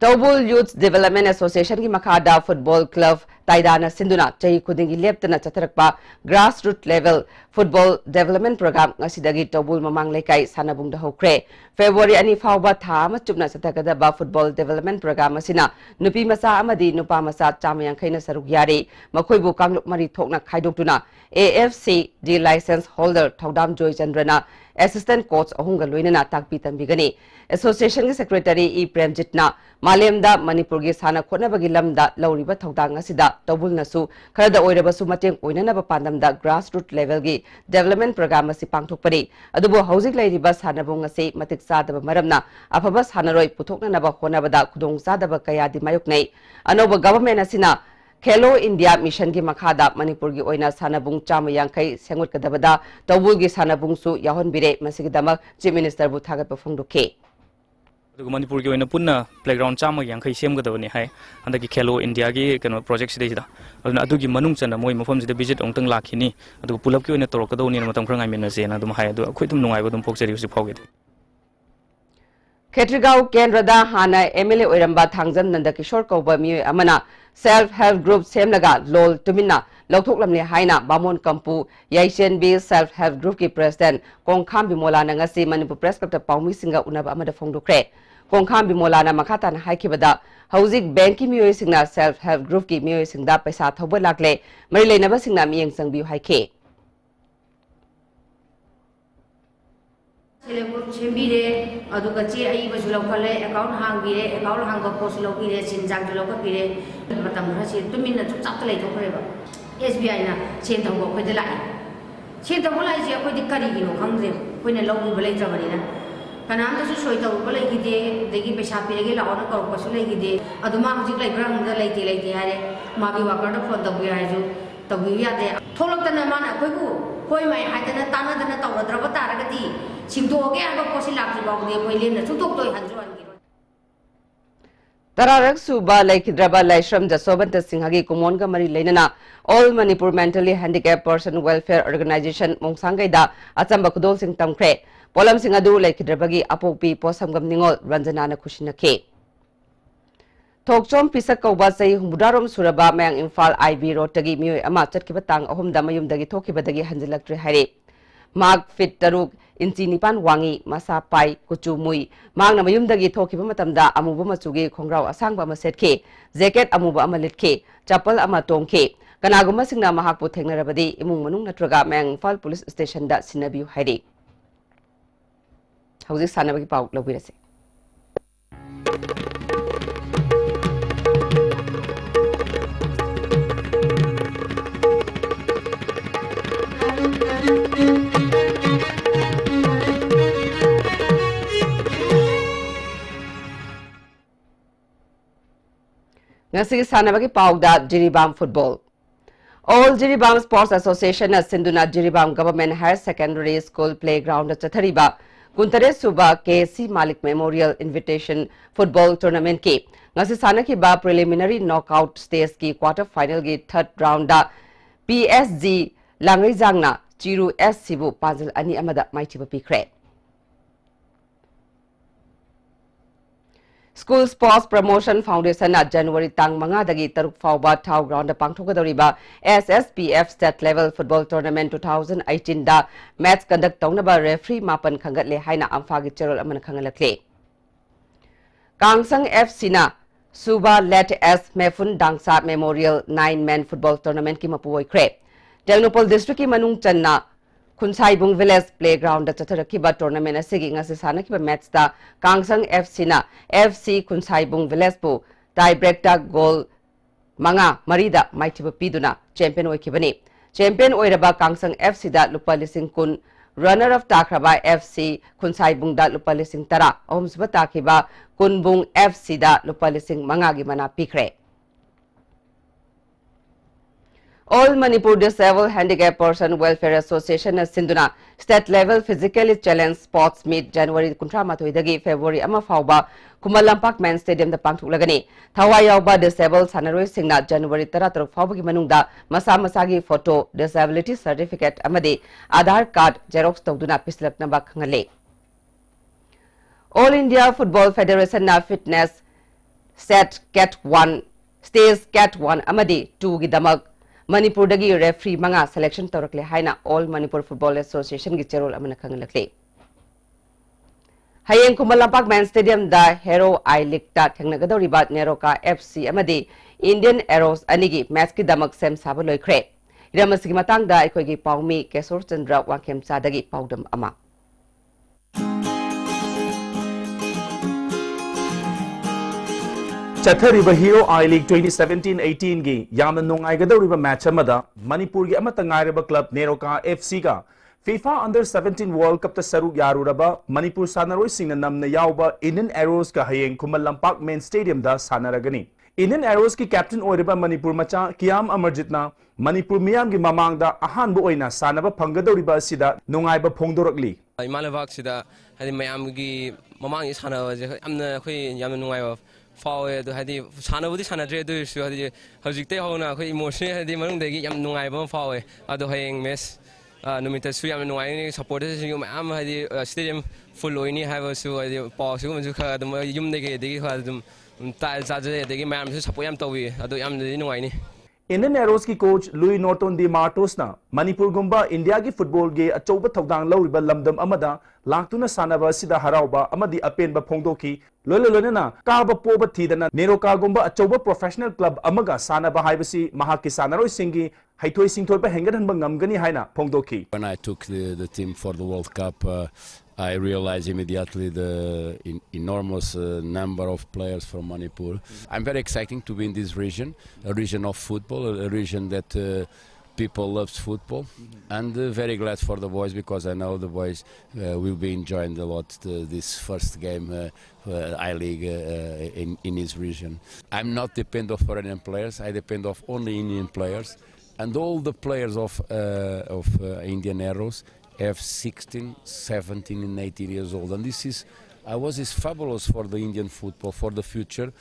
तौबुल youth development association की मखादा football club ताइदाना सिंधुना चही खुदिंगी लेप्तना चथरकपा grass root level football development programme ngasiदagi तौबुल ममांग लेकाई सानाबुंगदा होख्रे फेब्रुआरी 2 फाउबा था अमा चुपना चथकदबा फुटबॉल डेवलपमेंट प्रोग्राम असिना नुपी मसा अमदी नुपा मसा चामयांखैना सरुक यारे मखोइबु कांगलुक मरी थोकना खाइदोक्तुना AFC डी लाइसेंस होल्डर थौदाम जोय चंद्रना असिस्टेंट कोच अहुंगा लोइनना ताकपी तंबिगनी एसोसिएशन के सेक्रेटरी ई प्रेमजितना मालेमदा मणिपुर के साना खोनबगी lambda लौरिबा थौदांग असिदा तौबुलनसु Khardah ओइरबसु मतेंग ओइननबा पांदमदा grass root level की डेवलपमेंट प्रोग्राम असि पांगथोकपरि अदुबो हौजिक लैरिबा सानाबुंग असि मतिक सादबा मरमना अफबा सानारोय पुथोकननबा होनबदा खुदोंग सादबा कयादि मायुकनै अनोबा गवर्नमेंट असिना खेलो इंडिया मिशन की मखादा मणिपुर की ओइना सानाबुंग चामयांखै सेंगुटकदबदा तौबुल की सानाबुंगसु याहोनबिरे मसिगदमक चीफ मिनिस्टर बु थागत फोंदोखे मणिपुर की ओइना पुन्ना प्लेग्राउंड चामयांखै सेमगदबनि हाय अंदकी खेलो इंडिया की कनो प्रोजेक्ट सिदैदा अदुना अदुगी मनुंग चना मोय मफम सिदा विजिट ओंतंग लाखिनी अदु पुलप की ओइना तोरकदौनि मतम खरंगाय मेनसेना दुम हाय अदु अखोय दुम नुंगाय बदुम पोक्चरी हुसि फावगे खेत्रिगांव केंद्रदा हाना एमएलए ओइरंबा थांजन नंदकिशोर कौबा मियोय अमना सेल्फ हेल्प ग्रुप सेमलगा लोल तुमिना लौथोकलमने हाइना बामोन कंपु याइचेन बी सेल्फ हेल्प ग्रुप की प्रेसिडेंट कोंखाम बिमोला नंगसी मणिपुर प्रेस क्लब पाउमी सिंगा उनबा अमदा फोंदोख्रे कोंखाम बिमोला ना मखातान हाइखिबदा हौजिक बैंक की मियोय सिंगना सेल्फ हेल्प ग्रुप की मियोय सिंगदा पैसा थौबा लाखले मरि लेनबा सिंगना मियेंग संगबिउ हाइखे सेम्बीरे अदुगा चे अइबसु लौखले अकाउंट हांगबिरे अकाउंट हांगबा पोस्ट लौबिरे चिनजांग लौखबिरे मतम खरसि तुमिना चुपचाप लैथोखरेबा SBI ना सेन थंगो खैदे लाइ सेन थंगो लाइ जे खैदे करिगिनो खंग्रे खैना लौबिबा लैत्रबनिना कनामदसु सोय तौबा लैगिदे देगी पैसा पिरेगे लाउना करपसु लैगिदे अदुमा हजिक लैब्रा हमदा लैते लैते हारे मागी वाकर फोन तौबि हाइजु तौबि यादे थोलक्तना माना खैबु कोई माय हाइदना तानादना तौरद्रबा तारगदी सिंदोगे आबा पोसि लाक्ति बाउदे कोइलेना सुतोक तोय हंजवानगी तरारक सुबा लैखिद्रबा लाइश्रम जसोबंत सिंहगी कुमोनगा मरी लेनना all Manipur mentally handicap person welfare organisation मोंगसांगैदा अचंबा खुदोल सिंह तमख्रे पोलम सिंह अदु लैखिद्रबगी अपोपी पोसमगम निंगोल रंजनाना खुशिनखे थोकचोम पिसक कौबा सही हुमुदारोम सुरबा मयांग इम्फाल आईबी रोडतगी मियोय अमा चटकिबा तांग अहुमदा मयुमदगी थोकिबदगी हंजिलक्ट्रे हाइरे माग फिट तरुक इंची निपान वांगी मसा पाई कुचु मुई मांगना मयुमदगी थोकिबा मतमदा अमुबा मचुगी खोंग्राव असांगबा अमा सेटखे जैकेट अमुबा अमा लिटखे चप्पल अमा तोंखे कनागुमा सिंगना महाकपु थेंगनरबदी इमुंग मनुंग नत्रगा मयांग इम्फाल पुलिस स्टेशन दा सिनबिउ हाइरे हौजिक सानबगी पाउ लौबिरसे ngasi sanabagi pauda Jiribam football all Jiribam Sports Association sinduna Jiribam Government Higher Secondary School playground chathariba kuntare suba KC Malik Memorial Invitation Football Tournament ki ngasi sanaki ba preliminary knockout stage ki quarter final ki third round da PSG Langrizangna Chiru S Sibu Puzzle ani amada maitiba pikre School Sports Promotion Foundation at January tang manga dagi taruk fauba thau ground pangthokadoriba SSPF State Level Football Tournament 2018 da match conduct tawnaba referee mapan khangatle haina amphagi cherol amana khangalakle Kangsang FC na Suba Let S Mefun Dangsa Memorial 9-man football tournament ki mapuoi kre Tengnopol district ki manung channa Khunsaibung Village Playground da chatharakiba tournament asigi ngasi sanakiba match da Kangsang FC na FC Khunsaibung Village bu tie break da goal manga marida maitiba piduna champion oikibani champion oiraba Kangsang FC da lupa lising kun runner of takraba FC Khunsaibung da lupa lising tara ohumsuba takiba Kunbung FC da lupa lising manga gi mana pikre All Manipur Disabled Handicapped Person Welfare Association Sinduna State Level Physically Challenged Sports Meet January 13 February ama fauba Kumalampak Main Stadium the Pangthuklagani Thawai yauba disabled sanaroi singna January 13 faubagi manungda masa masagi photo disability certificate amadi Aadhaar card xerox tawduna pislaknaba khangale. All India Football Federation na fitness set Cat 1 stage Cat 1 amadi 2 gidamak Manipur dagi referee manga selection torakle haina All Manipur Football Association gi cherol amana khanglakle. Hayeng Kumalampak Main Stadium da Hero I League ta thengnagadoriba Neroka FC amadi Indian Arrows anigi match ki damak sem saba loikre. Iramasi matangda aikoi gi paumi Kesor Chandra Wangkhem Sadagi paudam ama. Chathariba Hero I League 2017-18 gi yamna nungai gadoriba match amada Manipur gi amata ngairaba club Neroka FC ga FIFA Under 17 World Cup ta saruk yaruraba Manipur sanaroi singna namna yauba Indian Arrows ka hayeng Kumalampak Main Stadium da sanaragani. Indian Arrows ki captain oiriba Manipur macha Kiam Amarjitna Manipur miyam gi mamangda ahanbu oina sanaba phangadoriba sida nungaiba phongdorakli. Imalabak sida hadi mayam gi mamang is sanaba je amna khoi yamna nungaiba fawe do hadi sanabudi sanadre do isu hadi hojikte hona khoi emotion hadi manungdagi yam nungaiba fawe ado hayeng mes numita su yam nungai supporters sing am hadi stadium full oini have su hadi paw su man su kha dum yum dege degi kha dum tal chaje degi mayam su support yam tawi ado yam nungai ni. Indian Arrows ki coach Louis Norton de Martos na Manipur gumba India ki football ge achouba thawdang lawriba lamdam amada laktuna sanaba sida harauba amadi apenba phongdoki loilolona kaba poba thidana Neroka gumba achouba professional club amaga sanaba haibasi mahaki sanaroi singi haithoi singthorba hengadhanba ngamgani haina phongdoki. When I took the team for the World Cup, I realized immediately the enormous number of players from Manipur. I'm very excited to be in this region, a region of football, a region that people loves football, and very glad for the boys because I know the boys will be enjoying a lot this first game I-League in this region. I'm not dependent of foreign players, I depend of only Indian players, and all the players of Indian Arrows have 16, 17 and 18 years old, and this is fabulous for the Indian football for the future.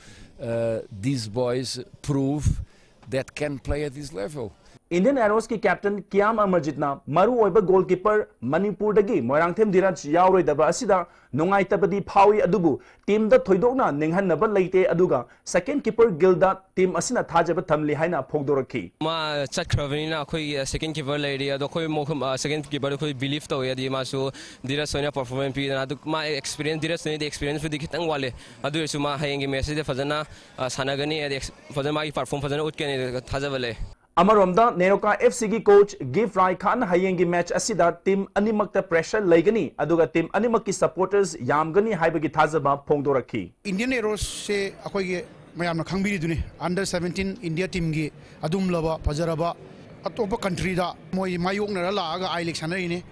These boys prove that can play at this level. Indian Arrows ki captain Kiam Amarjitna maru oiba goalkeeper Manipur dagi Moirangthem Dhiraj yauroi asida nungai tabadi phawi adubu team da thoidokna ninghanaba leite aduga second keeper Gilda team asina thajaba thamli haina phogdorakhi ma chakravina khoi second keeper lady ado khoi mokhum second keeper khoi believe to yadi ma su Dhiraj soina performance pi adu ma experience Dhiraj soina experience fudi khitang wale adu su ma hayengi message de fajana sanagani fajana ma perform fajana utkani thajabale. Amaromda Neroka FC ki coach Give Rai Khan hayengi match asida team animakta pressure laigani aduga team animak supporters yamgani haibagi thazaba phongdorakhi. Indian Arrows se akoi ge mayamna khangbiri duni under 17 India team gi adum laba fajaraba atopa country da moi mayokna la aga I League sanari ne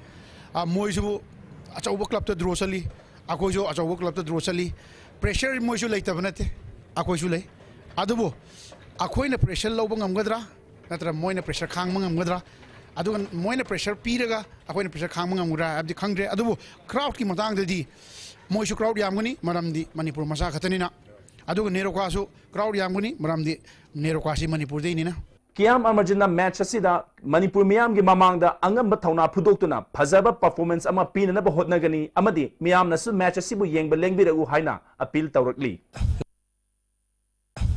moi su achauba club ta draw sali akoi jo achauba club ta draw sali pressure moi su leita banate akoi su lei adubo akoi na pressure loba ngamgadra natra moina pressure khang mangam gadra adugan moina pressure piraga akoina pressure khang mangam gadra abdi khangre adubu crowd ki matang di moisu crowd yamgani maramdi Manipur masa khatanina aduga Neroka su crowd yamgani maramdi Neroka si Manipur de nina. Kiam Amarjitna match asida Manipur miyam gi mamangda angamba thauna phudoktuna phajaba performance ama pinana ba hotnagani amadi miyam nasu match asibu yengba lengbiragu haina appeal tawrakli.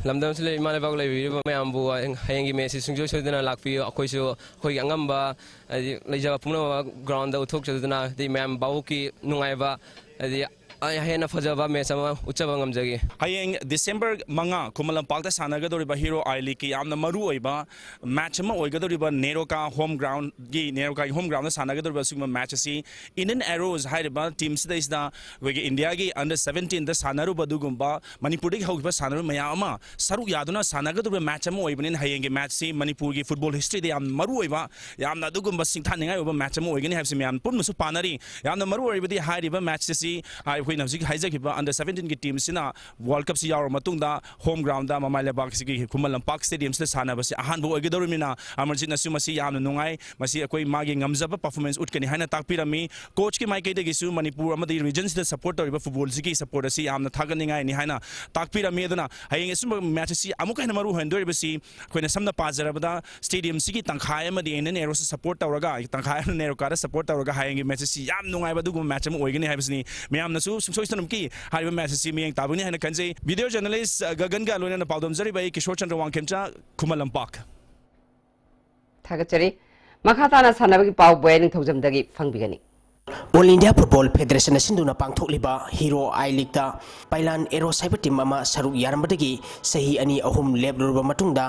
Lamdam sile imale bag lai mayam bu hayengi mesi sungjo chodana lakpi akoi su khoi angamba leja pumna ground da uthok chodana di mayam bau ki nungai ba di ayahena fajaba mesama uchaba ngamjagi hayeng December manga Kumalampak ta sanagadoriba Hero I League ki yamna maru oiba match ma oigadoriba Neroka home ground gi Neroka home ground ta sanagadoriba sugma match asi Indian Arrows haiba team sida isda wege India gi under 17 da sanaru badugumba Manipur gi hogiba sanaru mayama saru yaduna sanagadoriba match ma oibani hayeng gi match si Manipur gi football history de yam maru oiba yamna dugumba singthaningai oiba match ma oigani habsi mayam pumnu su panari yamna maru oibadi haiba match si ꯑꯩꯈꯣꯏꯅ ꯍꯧꯖꯤꯛ ꯍꯥꯏꯖꯈꯤꯕ under 17ꯒꯤ ꯇꯤꯝꯁꯤꯅ ꯋꯥꯔꯜड ꯀꯞꯁꯤ ꯌꯥꯎꯔꯕ ꯃꯇꯨꯡꯗ home ground ꯃꯃꯥꯏ ꯂꯩꯕꯥꯛꯁꯤꯒꯤ ꯈꯨꯃꯟ ꯂꯝꯄꯥꯛ ꯁ꯭ꯇꯦꯗꯤꯌꯝꯁꯤꯗ ꯁꯥꯟꯅꯕꯁꯤ ꯑꯍꯥꯟꯕ ꯑꯣꯏꯒꯗꯧꯔꯤꯕꯅꯤꯅ ꯑꯃꯔꯖꯤꯠꯅꯁꯨ ꯃꯁꯤ ꯌꯥꯝꯅ ꯅꯨꯡꯉꯥꯏ ꯃꯁꯤ ꯑꯩꯈꯣꯏ ꯃꯥꯒꯤ ꯉꯝꯖꯕ ꯄꯔꯐꯣꯔꯃꯦꯟꯁ ꯎꯠꯀꯅꯤ ꯍꯥꯏꯅ ꯇꯥꯛꯄꯤꯔꯝꯃꯤ ꯀꯣꯆꯀꯤ ꯃꯥꯏꯀꯩꯗꯒꯤꯁꯨ ꯃꯅꯤꯄꯨꯔ ꯑꯃꯗꯤ ꯔꯤꯖꯟꯁꯤꯗ ꯁꯄꯣꯔꯠ ꯇꯧꯔꯤꯕ ꯐꯨꯠꯕꯣꯜꯁꯤꯒꯤ ꯁꯄꯣꯔꯠ ꯑꯁꯤ ꯌꯥꯝꯅ ꯊꯥꯒꯠꯅꯤꯡꯉꯥꯏꯅꯤ ꯍꯥꯏꯅ ꯇꯥꯛꯄꯤꯔꯝꯃꯤ ꯑꯗꯨꯅ ꯍꯌꯦꯡ ꯑꯁꯨꯝꯕ ꯃꯦꯠꯆ ꯑꯁꯤ ꯑꯃꯨꯛ ꯍꯦꯟꯅ ꯃꯔꯨ ꯑꯣꯏꯍꯟꯗꯣꯔꯤꯕꯁꯤ ꯑꯩꯈꯣꯏꯅ ꯁꯝꯅ ꯄꯥꯖꯔꯕꯗ ꯁ꯭ꯇꯦꯗꯤꯌꯝꯁꯤꯒꯤ ꯇꯪꯈꯥꯏ ꯑꯃꯗꯤ ꯏꯟꯗꯤꯌꯟ ꯑꯦꯔꯣꯁ ꯁꯄꯣꯔꯠ ꯇꯧꯔꯒ ꯇꯪꯈꯥꯏ ꯑꯃꯅ ꯅꯦꯔꯣꯀꯥꯗ ꯁꯄꯣꯔꯠ ꯇꯧꯔꯒ ꯍꯌꯦꯡꯒꯤ ꯃꯦꯠꯆ ꯑꯁꯤ ꯌꯥꯝ ꯅꯨꯡꯉꯥꯏꯕ ꯑꯗꯨꯒꯨꯝꯕ ꯃꯦꯠꯆ ꯑꯃ ꯑꯣꯏꯒꯅꯤ ꯍꯥꯏꯕꯁꯤꯅꯤ ꯃꯌꯥꯝꯅꯁꯨ ꯁꯨꯡꯁꯣꯏꯗꯅꯃꯛꯀꯤ ꯍꯥꯏꯔꯤꯕ ꯃꯦꯠꯆ ꯑꯁꯤ ꯃꯤꯠꯌꯦꯡ ꯇꯥꯕꯅꯤ ꯍꯥꯏꯅ ꯈꯟꯖꯩ ꯚꯤꯗꯤꯑꯣ ꯖꯔꯅꯦꯂꯤꯁ ꯒगनꯒ ꯂꯣꯏꯅꯅ ꯄꯥꯎꯗꯝꯖꯔꯤꯕ ꯑꯩ ꯀꯤशꯣꯔ ꯆꯟद्र वांगखेमचा ꯈꯨꯃꯟ ꯂꯝꯄꯥꯛ थागतचरी मखा ताना सानबगी पाव बोय निंथौजमदगी फंगबिगनी ऑल इंडिया फुटबॉल फेडरेशन सिंधुना पांगथोकलिबा हीरो आई लीग दा पाइलान एरो साइबर टीम अमा सरुक यारमदगी सही अनि अहुम लेबलुरबा मतुंगदा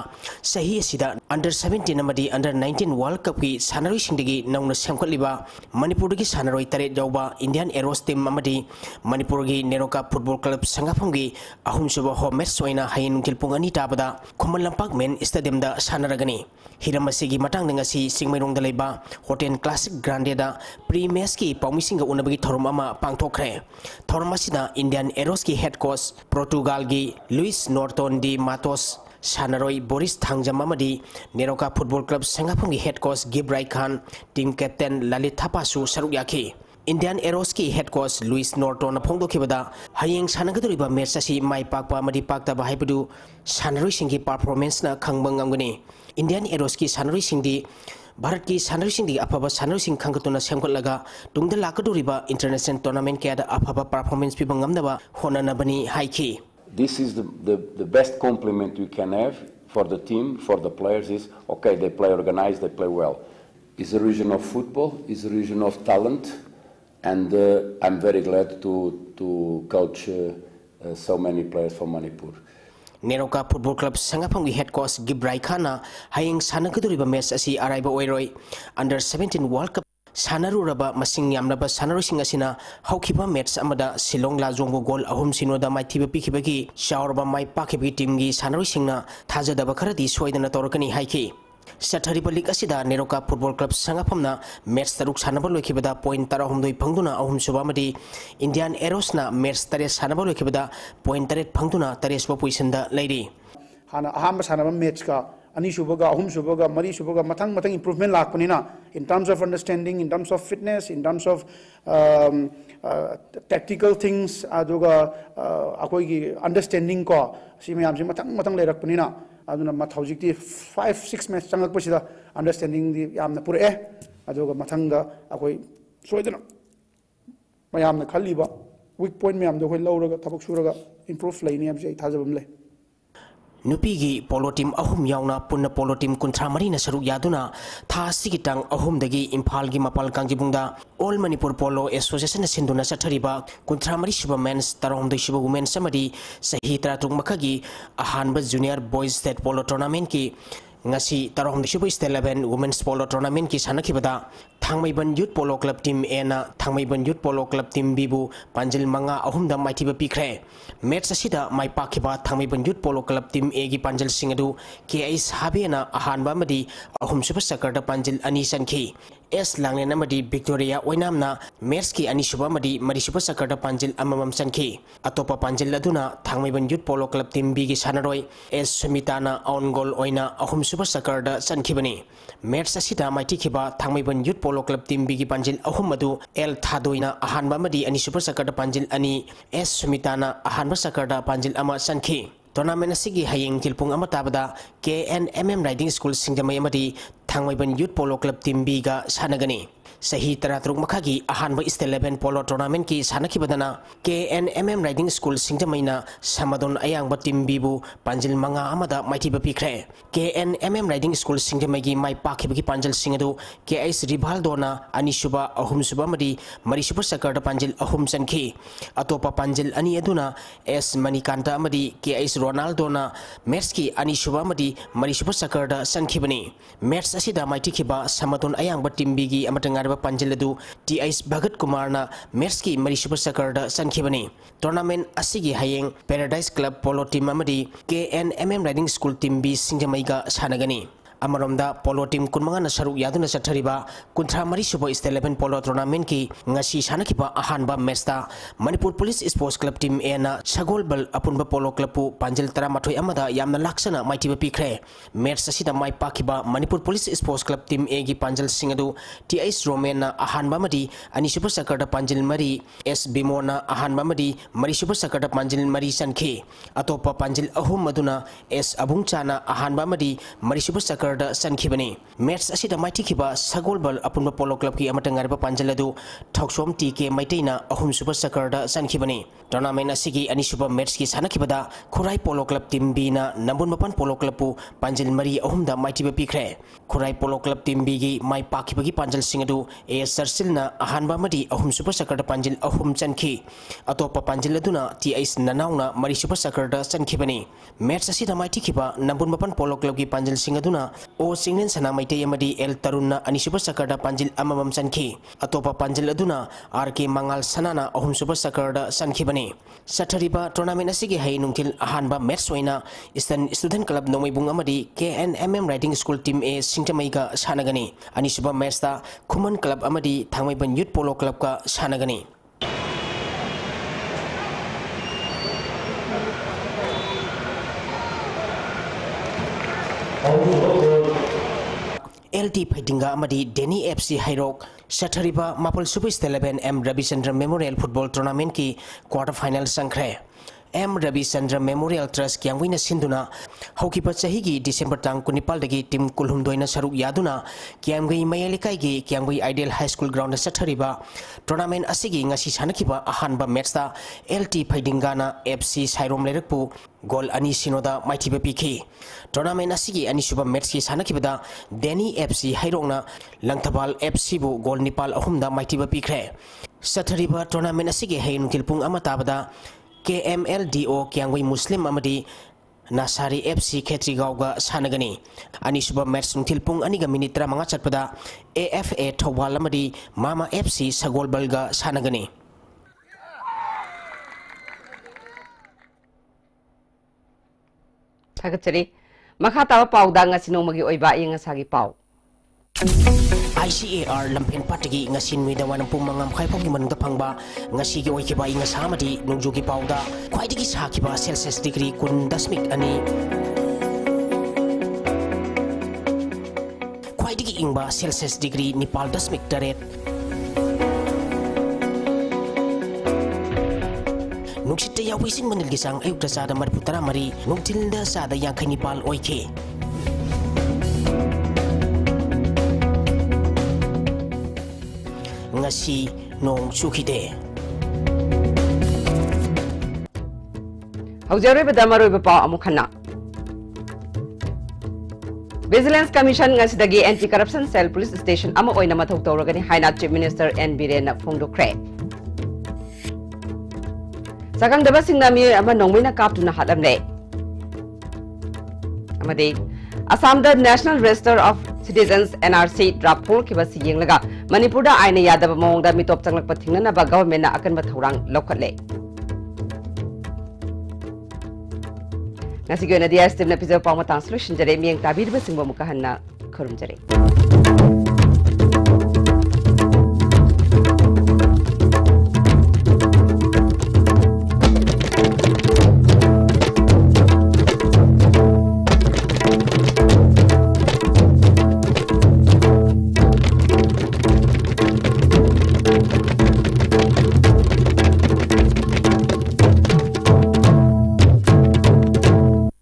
सही असिदा अंडर 17 अमदी अंडर 19 वर्ल्ड कप की सानरोई सिंदगी नौना सेमखलिबा मणिपुर की सानरोई तरे जौबा इंडियन एरोस टीम अमदी मणिपुर की नेरोका फुटबॉल क्लब संगाफंगी अहुम सुबा होम मैच सोइना हाइन तिलपुंग अनि ताबदा खुमन लंपाक मेन स्टेडियम दा सानरगनी हिरम असिगी मतंग ngasi सिंगमैरोंग दा लेबा होटल क्लासिक ग्रांडे दा प्री मैच की पाउमिसिंग उनबगी थोरम अमा पांगथोखरे थोरम असिदा इंडियन एरोस की हेड कोच पोर्तुगाल की लुइस नॉर्टन डी माटोस सानरोई बोरिस थांगजम अमदी नेरोका फुटबॉल क्लब संगाफम की head coach Gibrai Khan team captain Lalit थापासु सरुक याखी इंडियन एरोस की हेड कोच लुइस नॉर्टन फोंदोखिबदा हयेंग सानगदोरिबा मैच असि माई पाकपा अमदी पाकतबा हाइबदु सानरोई सिंगी परफॉर्मेंस ना खंगबंग अंगनी इंडियन एरोस की सानरोई सिंगी भारत की सानरोइसिंग अफब सानरोइसिंग खंगतुना सेमगतलगा तुंगदा लाकदोरिबा इंटरनेशनल टूर्नामेंट के अफब performance पिबंग नमदबा होननबनी हाइखी This is the best compliment we can have for the team, for the players is okay, they play organized, they play well. It's a region of football, it's a region of talent, and I'm very glad to coach so many players from Manipur. NEROCA football club संगाफम की head coach Gibrai खाना हयेंग सानगदोरिबा match असि अराइबा ओइरोय under 17 world cup सानरुरबा मसिंग यामनबा सानरोइसिंग असिना हौखिबा मैच अमदा सिलोंग लाजोंगो गोल अहुम सिनोदा माइथिबा पिखिबगी शावरबा माइ पाखिबगी टीम की सानरोइसिंगना थाजदबा खरदी सोइदना तौरकनी हाइखी सथरिबा लीग असिदा नेरोका फुटबॉल क्लब संगाफमना मैच तरुक सानबा लोइखिबदा पॉइंट 13 फंगदुना अहुम सुबामदी इंडियन एरोसना मैच 13 सानबा लोइखिबदा पॉइंट 13 फंगदुना 13 पोजीशनदा लैरी हाना अहम सानबा मैच का अनि सुबगा अहुम सुबगा मरी सुबगा मथंग मथंग इंप्रूवमेंट लाकपनिना in terms of understanding in terms of fitness in terms of tactical things aduga akoi gi understanding ko si mayam si matang matang lerakpanina aduna mathauji 5-6 match changak pasida understanding di yamna pure aduga mathang da akoi soidana mayam na khaliba weak point mayam do khoi lawraga thabak suraga improve laini am sei thajabam le नुपीगी polo team अहुम यावना पुन्ना polo team कुंथ्रा मरीना सरुक यादुना था सिगिटांग अहुम दगी इम्फाल की मपाल कांगजिबुंगदा ऑल मणिपुर पोलो एसोसिएशन सिंधुना सथरिबा कुंथ्रा मरी सुबा मेंस तरहोम दई सुबा वुमेन समदी सही तरातुक मखगी अहानबा junior boys state polo tournament की ngasi tarong disubu state 11 women's polo tournament ki sanakibada thangmaiban youth polo club team A na thangmaiban youth polo club team B bu panjil manga ahum da maithiba pikre match asida mai pakhiba thangmaiban youth polo club team A gi panjil singadu KS habena ahanba madi ahum suba sakar da panjil ani sankhi S langlen amadi Victoria oinamna match ki ani suba madi mari suba sakar da panjil amamam sankhi atopa panjil laduna thangmaiban youth polo club team B gi sanaroi S sumitana on goal oina ahum super sucker दा सनखिबनी match असिदा माइथिखिबा थांमैबन youth polo club team B की पांजिल अहुम मदु L थादोइना अहानबा मदी अनि super sucker दा पांजिल अनि S सुमिताना अहानबा sucker दा पांजिल अमा सनखि tournament असिगी हयेंग तिलपुंग अमा ताबदा KNMM riding school सिंगजमय अमदी थांमैबन youth polo club team B गा सानगनी सही तरह मखागी अहानब स्टेट 11 पोलो टूर्नामेंट की सानखिबदना KNMM राइडिंग स्कूल सिंगजमैना समदोन अयांग टीम बीबू पांजिल मंगा अमदा माइथिबा पिखरे KNMM राइडिंग स्कूल सिंगजमैगी माइ पाखिबगी पांजिल सिंगदु KS रिभाल्डोना अनिसुबा अहुम सुबा मदी मरिसुबा सकरदा पांजिल अहुम सनखि अतोपा पांजिल अनि अदुना S मणिकांता अमदी KS रोनाल्डोना मैच की अनिसुबा मदी मरिसुबा सकरदा सनखिबनी मैच असिदा माइथिखिबा समदोन अयांग टीम बीगी अमतंगार पंजिलदु TS भगत कुमार ना मैच की मरीसुपर सकरदा सनखिबनी टूर्नामेंट असिगी हयेंग पैराडाइज क्लब पोलो टीम अमदी KNMM riding school team B सिंगजमैगा सानगनी अमरोमदा पोलो टीम कुनमंगा सरुक यादुना चथरिबा कुंथ्रा मरी सुबो स्टेट 11 पोलो टूर्नामेंट की ngasi सानखिबा अहानबा मैचता Manipur police sports club team A ना सगोलबल अपुनबा पोलो क्लब पु पांजिल 13 अमदा यामना लाक्सना माइटिबा पिख्रे मैच असिदा माइ पाखिबा Manipur police sports club team A की पांजिल सिंगदु टीएस रोमेन ना अहानबा मदी अनिसुपर सकरदा पांजिल मरी एस बिमोना अहानबा मदी मरी सुपर सकरदा पांजिल मरी सनखि अतोपा पांजिल अहुम मदुना एस अबुंगचाना अहानबा मदी मरी सुपर सकरदा सनखिबनी मैच असिदा माइटिखिबा सगोलबल अपुनबा पोलो क्लब की अमतंगारबा पांजिल अदु थौसोम टीके मैटेना अहुम सुपर सकरदा सनखिबनी टूर्नामेंट असिगी अनिसुपर मैच की सानखिबदा खुराई पोलो क्लब टीम बी ना नंबर मपन पोलो क्लब पु पांजिल मरी अहुमदा माइटिबा पिख्रे खुराई पोलो क्लब टीम बी की माइ पाखिबगी पांजिल सिंगदु ए सरसिलना अहानबा मदी अहुम सुपर सकरदा पांजिल अहुम चनखि अतोपा पांजिल अदुना टीएस ननाउना मरी सुपर सकरदा चनखिबनी मैच असिदा माइटिखिबा नंबर मपन पोलो क्लब की पांजिल सिंगदुना ओ सिंगनेन सना मैटे अमदी एल तरुणना अनि सुपर सकरदा पांजिल अममम चनखि अतोपा पांजिल अदुना आर के मंगाल सनाना अहुम सुपर सकरदा सनखिबनी सथरिबा टूर्नामेंट असिगी है नुंथिल अहानबा मैच ओइना ईस्टर्न स्टूडेंट क्लब नोमैबुंग अमदी KNMM riding school team A सिंगजमैगा सानगनी अनिसुबा मैचता खुमन क्लब अमदी थांगमैबन यूथ पोलो क्लब का सानगनी एलटी फाइटिंगा अमदी डेनी एफसी हाइरोक सथरिबा मापल super state 11 M Ravichandra memorial football tournament की क्वार्टर फाइनल संख्रे एम रविचंद्र मेमोरियल ट्रस्ट क्यांगविना सिंधुना हौकिपा चहीगी डिसेंबर तांग 19 दगी टीम कुलहुमदोइना सरुक यादुना क्यांगई मयलिकाईगी क्यांगई आइडियल हाई स्कूल ग्राउंड सथरिबा टूर्नामेंट असिगी ngasi सानखिबा अहानबा मैचता एलटी फाइटिंगाना एफसी साइरोम लेरकपु गोल अनि सिनोदा माइथिबा पिखि टूर्नामेंट असिगी अनिसुबा मैच की सानखिबदा डेनी एफसी हाइरोंगना लंगथबाल एफसी बु गोल निपाल अहुमदा माइथिबा पिख्रे सथरिबा टूर्नामेंट असिगी हेनुकिल पुंग अमा ताबदा KMLDO क्यांगई मुस्लिम अमदी नासारी एफसी खेत्रीगावगा सानगनी अनिसुबा मैच नुथिल पुंग अनिगा मिनिट 35 चटपदा AFA थौबाल अमदी मामा एफसी सगोलबलगा सानगनी थागचरी मखा तावा पाउदा ngasi नोमगी ओइबा इंगसागी पाउ ICAR लंपेन पाटगी ngasi नुइदा Vaanam Pung मंगम खाइफोगी मनुंगदा फंगबा ngasi gi oikiba ingasamadi nungjugi pauda khwaidigi sakiba celsius degree 10 ani khwaidigi ingba celsius degree 9 taret nungsitta yawising manilgi sang ayukda sada marputara mari nungtilda sada yankai nipal oike ngasi nong chukide हौजरे बदमरो बपा अमुखना Vigilance Commission ngasidagi Anti Corruption Cell Police Station ama oina mathau tawragani haina Chief Minister N Biren na phongdokre sakang daba singna mi ama nongmina kaptuna halamne amade Assam the National Register of Citizens NRC draft poll ki basi yenglaga Manipur da aina yadaba mongda mitop changlak pathingna na ba government na akan bathurang lokatle Nasi guna dia stem na piso pang matang solution jare miyang tabir ba singbo mukahan na khurum jare